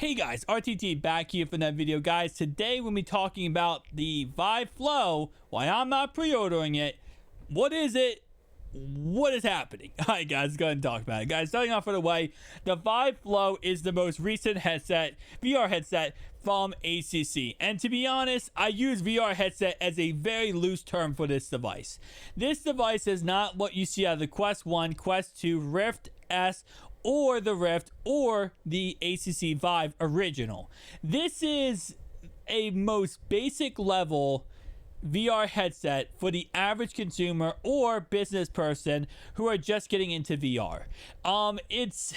Hey guys, RTT back here for another video. Guys, today we'll be talking about the Vive Flow, why I'm not pre-ordering it, what is it, what is happening. Alright guys, let's go ahead and talk about it. Guys, starting off right away, the Vive Flow is the most recent VR headset from Htc. And to be honest, I use VR headset as a very loose term for this device. This device is not what you see out of the Quest 1, Quest 2, Rift S, or the Rift, or the Htc Vive original. This is a most basic level VR headset for the average consumer or business person who are just getting into VR. It's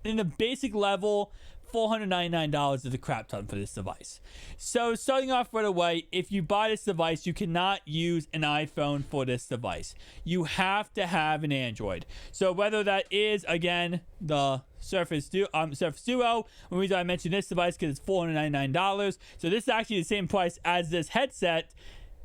in the basic level. $499 is a crap ton for this device. So starting off right away, if you buy this device, you cannot use an iPhone for this device. You have to have an Android. So whether that is, again, the Surface Duo. The reason I mentioned this device because it's $499. So this is actually the same price as this headset.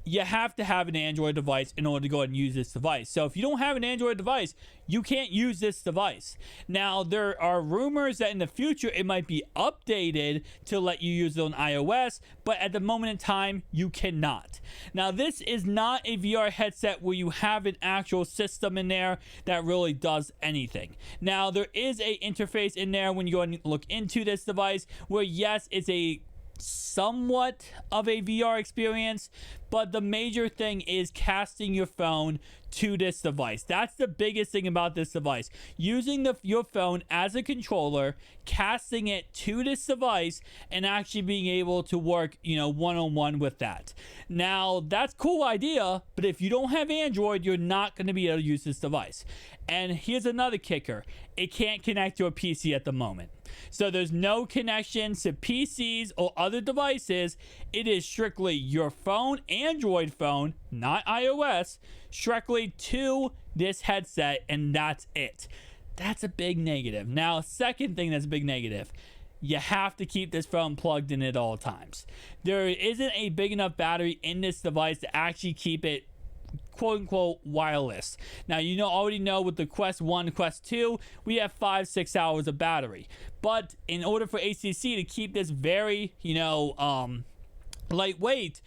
You have to have an Android device in order to go ahead and use this device. So if you don't have an Android device, you can't use this device. Now, there are rumors that in the future it might be updated to let you use it on iOS, but at the moment in time, you cannot. Now, this is not a VR headset where you have an actual system in there that really does anything. Now, there is a interface in there when you go and look into this device where, yes, it's a somewhat of a VR experience, but the major thing is casting your phone to this device. That's the biggest thing about this device. Using your phone as a controller, casting it to this device, and actually being able to work, one-on-one with that. Now, that's a cool idea, but if you don't have Android, you're not going to be able to use this device. And here's another kicker. It can't connect to a PC at the moment. So there's no connection to PCs or other devices. It is strictly your phone, Android phone, not iOS, strictly to this headset, and that's it. That's a big negative. Now, second thing that's a big negative, you have to keep this phone plugged in at all times. There isn't a big enough battery in this device to actually keep it quote-unquote wireless. Now, already know with the Quest 1, Quest 2, we have 5-6 hours of battery. But in order for HTC to keep this very, lightweight,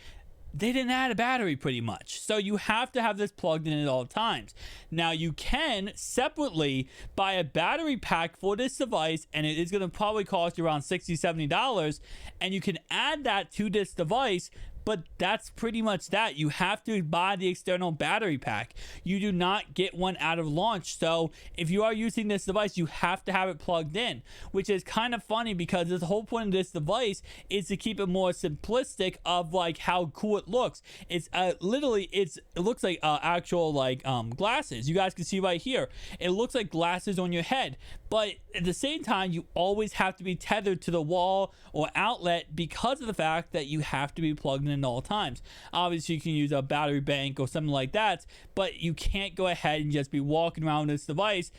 they didn't add a battery pretty much. So you have to have this plugged in at all times. Now, you can separately buy a battery pack for this device, and it is going to probably cost you around $60, $70, and you can add that to this device. But that's pretty much that. You have to buy the external battery pack. You do not get one out of launch. So if you are using this device, you have to have it plugged in, which is kind of funny because the whole point of this device is to keep it more simplistic of like how cool it looks. It's literally, it looks like actual glasses. You guys can see right here. It looks like glasses on your head. But at the same time, you always have to be tethered to the wall or outlet because of the fact that you have to be plugged in at all times. Obviously, you can use a battery bank or something like that, but you can't go ahead and just be walking around this device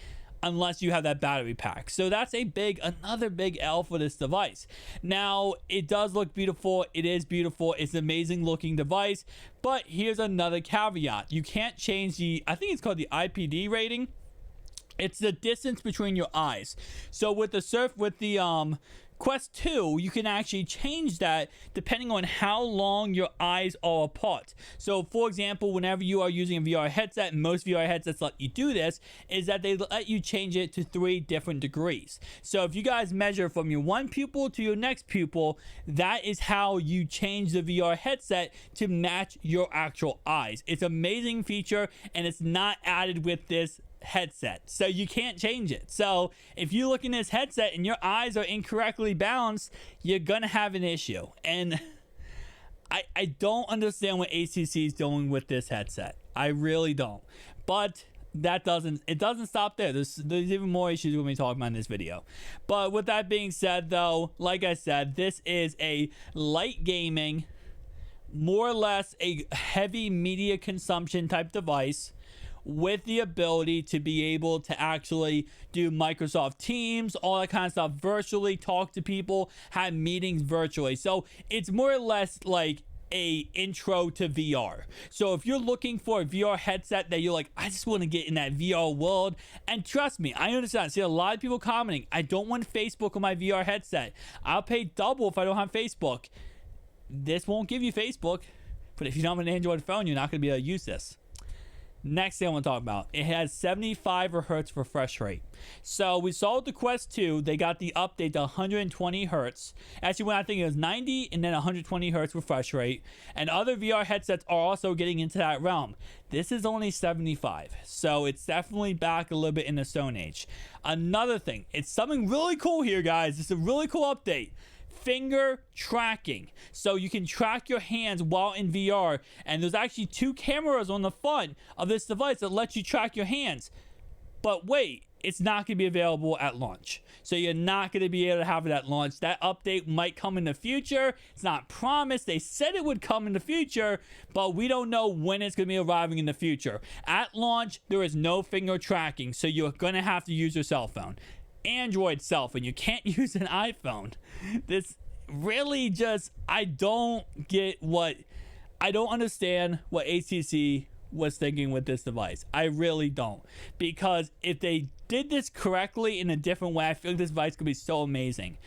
unless you have that battery pack. So that's another big L for this device. Now, it does look beautiful. It is beautiful. It's an amazing looking device, but here's another caveat. You can't change I think it's called the IPD rating. It's the distance between your eyes. So with the Quest 2, you can actually change that depending on how long your eyes are apart. So, for example, whenever you are using a VR headset, and most VR headsets let you do this, is that they let you change it to 3 different degrees. So, if you guys measure from your one pupil to your next pupil, that is how you change the VR headset to match your actual eyes. It's an amazing feature, and it's not added with this headset, so you can't change it. So if you look in this headset and your eyes are incorrectly balanced, you're gonna have an issue. And I don't understand what HTC is doing with this headset. I really don't. But it doesn't stop there. There's even more issues we're going to be talking about in this video. But with that being said, though, like I said, this is a light gaming, more or less a heavy media consumption type device with the ability to be able to actually do Microsoft Teams, all that kind of stuff virtually, talk to people, have meetings virtually. So it's more or less like a intro to VR. So if you're looking for a VR headset that you're like, I just want to get in that VR world, and trust me, I understand. I see a lot of people commenting, I don't want Facebook on my VR headset. I'll pay double if I don't have Facebook. This won't give you Facebook, but if you don't have an Android phone, you're not going to be able to use this. Next thing I want to talk about, it has 75 Hz refresh rate. So we saw with the Quest 2, they got the update to 120 Hz. Actually, when I think it was 90 and then 120 Hz refresh rate. And other VR headsets are also getting into that realm. This is only 75. So it's definitely back a little bit in the Stone Age. Another thing, it's something really cool here, guys. It's a really cool update. Finger tracking, so you can track your hands while in VR, and there's actually 2 cameras on the front of this device that let you track your hands. But wait, it's not going to be available at launch, so you're not going to be able to have it at launch. That update might come in the future. It's not promised. They said it would come in the future, but we don't know when it's going to be arriving in the future. At launch, there is no finger tracking, so you're going to have to use your cell phone. Android cell phone. You can't use an iPhone. This really just, I don't understand what HTC was thinking with this device. I really don't. Because if they did this correctly in a different way, I feel like this device could be so amazing.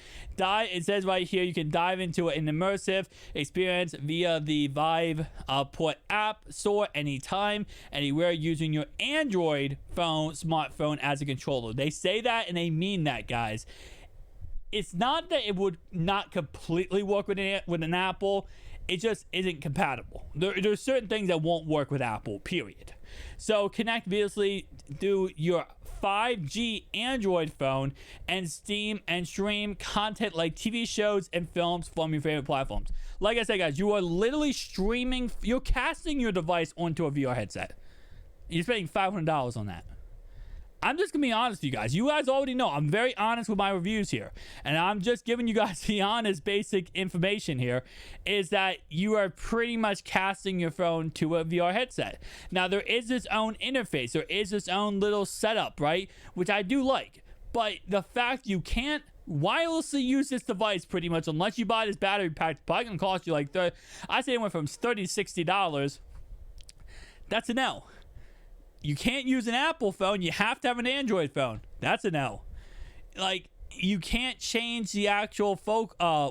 It says right here, you can dive into an immersive experience via the Vive port app store anytime, anywhere, using your Android smartphone as a controller. They say that and they mean that, guys. It's not that it would not completely work with an Apple. It just isn't compatible. There's certain things that won't work with Apple, period. So connect visually to your 5G Android phone and stream content like TV shows and films from your favorite platforms. Like I said, guys, you are literally streaming, you're casting your device onto a VR headset. You're spending $500 on that. I'm just gonna be honest with you guys. You guys already know I'm very honest with my reviews here, and I'm just giving you guys the honest basic information here, is that you are pretty much casting your phone to a VR headset. Now there is its own interface, there is its own little setup, right, which I do like, but the fact you can't wirelessly use this device pretty much unless you buy this battery pack, it's probably gonna cost you like I say it went from $30 to $60. That's a no. You can't use an Apple phone. You have to have an Android phone. That's a no. Like, you can't change the actual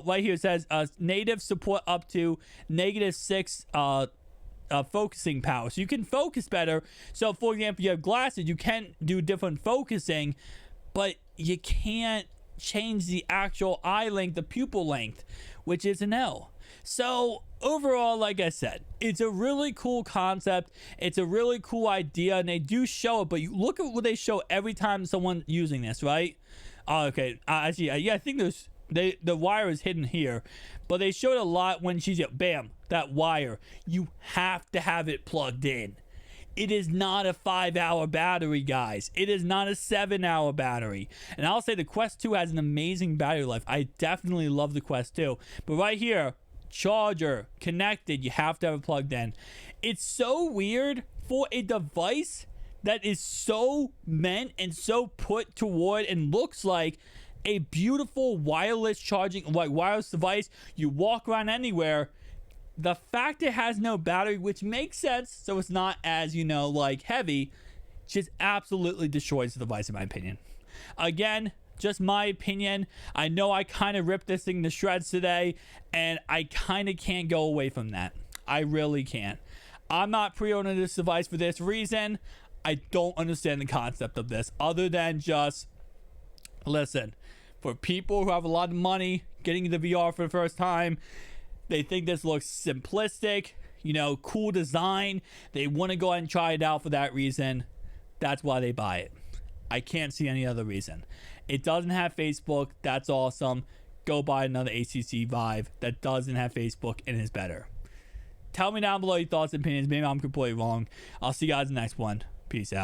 right here it says native support up to -6 focusing power. So you can focus better. So, for example, you have glasses. You can do different focusing, but you can't change the actual eye length, the pupil length, which is a no. So overall, like I said, it's a really cool concept. It's a really cool idea, and they do show it. But you look at what they show every time someone using this, right? Okay, actually, yeah, I think the wire is hidden here, but they showed a lot when she's bam, that wire. You have to have it plugged in. It is not a 5-hour battery, guys. It is not a 7-hour battery. And I'll say the Quest 2 has an amazing battery life. I definitely love the Quest 2. But right here, charger, connected, you have to have it plugged in. It's so weird for a device that is so meant and so put toward and looks like a beautiful wireless charging, like wireless device. You walk around anywhere. The fact it has no battery, which makes sense, so it's not as, like heavy, just absolutely destroys the device in my opinion. Again, just my opinion. I know I kind of ripped this thing to shreds today, and I kind of can't go away from that. I really can't. I'm not pre-ordering this device for this reason. I don't understand the concept of this, other than just, listen, for people who have a lot of money getting into VR for the first time, they think this looks simplistic, cool design. They want to go ahead and try it out for that reason. That's why they buy it. I can't see any other reason. It doesn't have Facebook. That's awesome. Go buy another HTC Vive that doesn't have Facebook and is better. Tell me down below your thoughts and opinions. Maybe I'm completely wrong. I'll see you guys in the next one. Peace out.